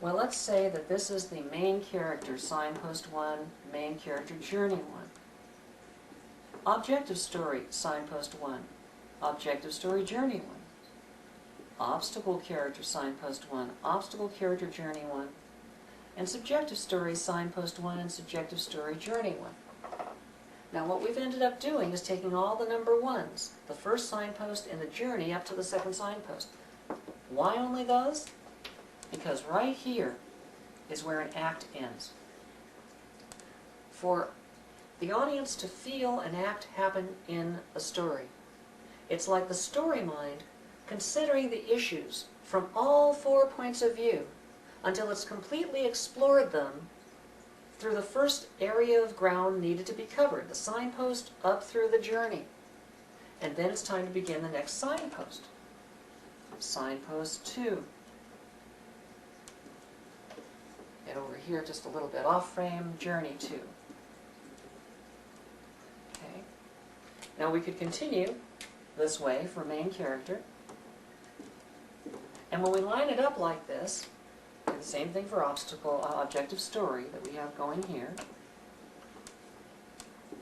Well, let's say that this is the main character, signpost 1, main character, journey 1. Objective story, signpost 1, objective story, journey 1. Obstacle character, signpost 1, obstacle character, journey 1. And subjective story, signpost 1, and subjective story, journey 1. Now what we've ended up doing is taking all the number 1s, the first signpost and the journey up to the second signpost. Why only those? Because right here is where an act ends. For the audience to feel an act happen in a story, it's like the story mind considering the issues from all 4 points of view until it's completely explored them through the first area of ground needed to be covered, the signpost up through the journey. And then it's time to begin the next signpost. Signpost 2. Get over here just a little bit off frame, journey 2. Okay. Now we could continue this way for main character. And when we line it up like this, do the same thing for objective story that we have going here.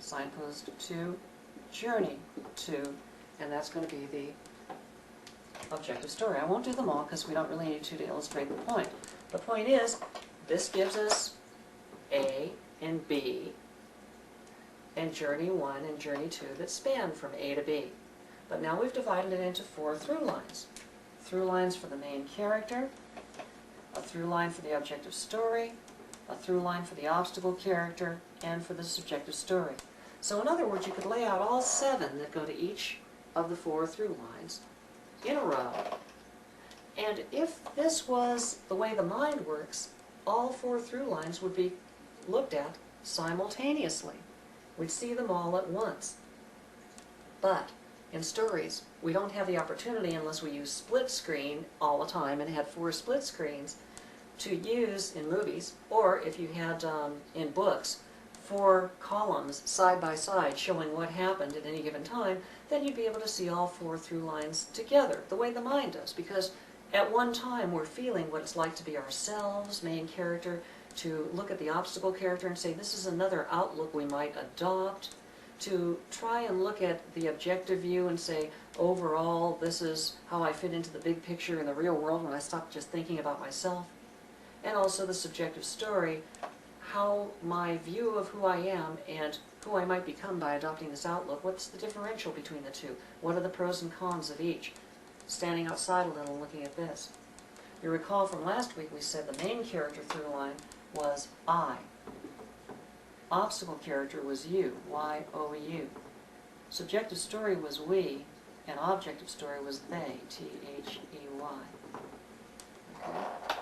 Signpost 2, journey 2, and that's going to be the objective story. I won't do them all because we don't really need to illustrate the point. The point is, this gives us A and B, and journey 1 and journey 2 that span from A to B. But now we've divided it into 4 through lines. Through lines for the main character, a through line for the objective story, a through line for the obstacle character, and for the subjective story. So in other words, you could lay out all 7 that go to each of the 4 through lines in a row. And if this was the way the mind works, all 4 through lines would be looked at simultaneously. We'd see them all at once. But in stories, we don't have the opportunity, unless we use split screen all the time and had 4 split screens, to use in movies, or if you had in books 4 columns side by side showing what happened at any given time, then you'd be able to see all 4 through lines together, the way the mind does, because at one time we're feeling what it's like to be ourselves, main character, to look at the obstacle character and say this is another outlook we might adopt, to try and look at the objective view and say, overall, this is how I fit into the big picture in the real world when I stop just thinking about myself. And also the subjective story, how my view of who I am and who I might become by adopting this outlook, what's the differential between the two? What are the pros and cons of each? Standing outside a little and looking at this. You recall from last week we said the main character through line was I. Obstacle character was you, Y-O-U. Subjective story was we, and objective story was they, T-H-E-Y. Okay?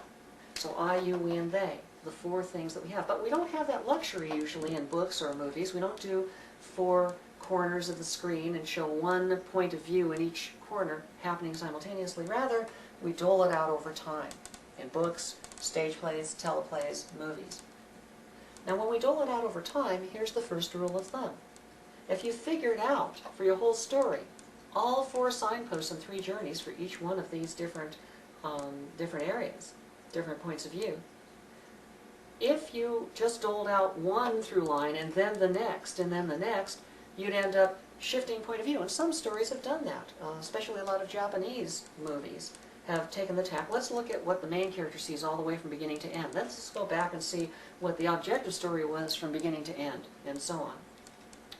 So I, you, we, and they, the 4 things that we have. But we don't have that luxury usually in books or movies. We don't do 4 corners of the screen and show 1 point of view in each corner happening simultaneously. Rather, we dole it out over time in books, stage plays, teleplays, movies. Now when we dole it out over time, here's the first rule of thumb. If you figured out for your whole story all 4 signposts and 3 journeys for each one of these different areas, different points of view, if you just doled out 1 through line and then the next and then the next, you'd end up shifting point of view. And some stories have done that, especially a lot of Japanese movies have taken the tack. Let's look at what the main character sees all the way from beginning to end. Let's just go back and see what the objective story was from beginning to end, and so on.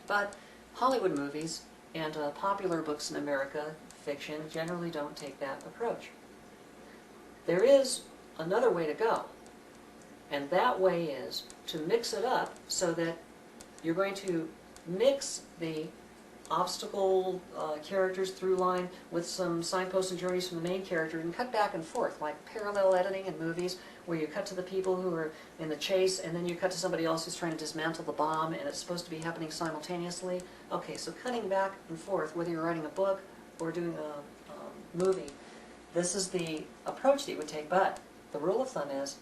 But Hollywood movies and popular books in America, fiction, generally don't take that approach. There is another way to go, and that way is to mix it up so that you're going to mix the obstacle characters through line with some signposts and journeys from the main character and cut back and forth, like parallel editing in movies where you cut to the people who are in the chase and then you cut to somebody else who's trying to dismantle the bomb and it's supposed to be happening simultaneously. Okay, so cutting back and forth, whether you're writing a book or doing a movie, this is the approach that you would take, but the rule of thumb is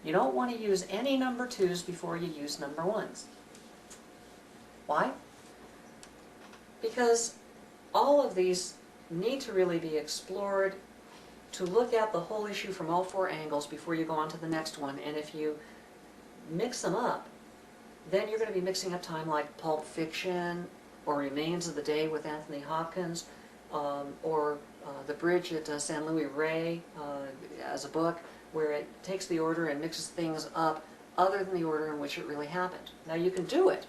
you don't want to use any number 2s before you use number 1s. Why? Because all of these need to really be explored to look at the whole issue from all four angles before you go on to the next one, and if you mix them up, then you're going to be mixing up time like Pulp Fiction, or Remains of the Day with Anthony Hopkins, or The Bridge at San Luis Rey as a book, where it takes the order and mixes things up other than the order in which it really happened. Now you can do it,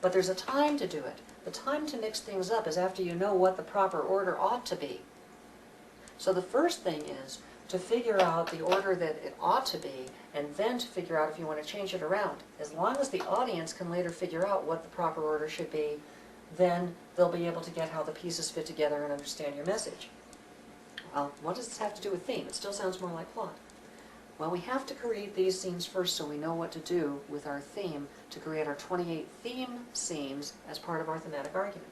but there's a time to do it. The time to mix things up is after you know what the proper order ought to be. So the first thing is to figure out the order that it ought to be, and then to figure out if you want to change it around. As long as the audience can later figure out what the proper order should be, then they'll be able to get how the pieces fit together and understand your message. Well, what does this have to do with theme? It still sounds more like plot. Well, we have to create these scenes first so we know what to do with our theme to create our 28 theme scenes as part of our thematic argument.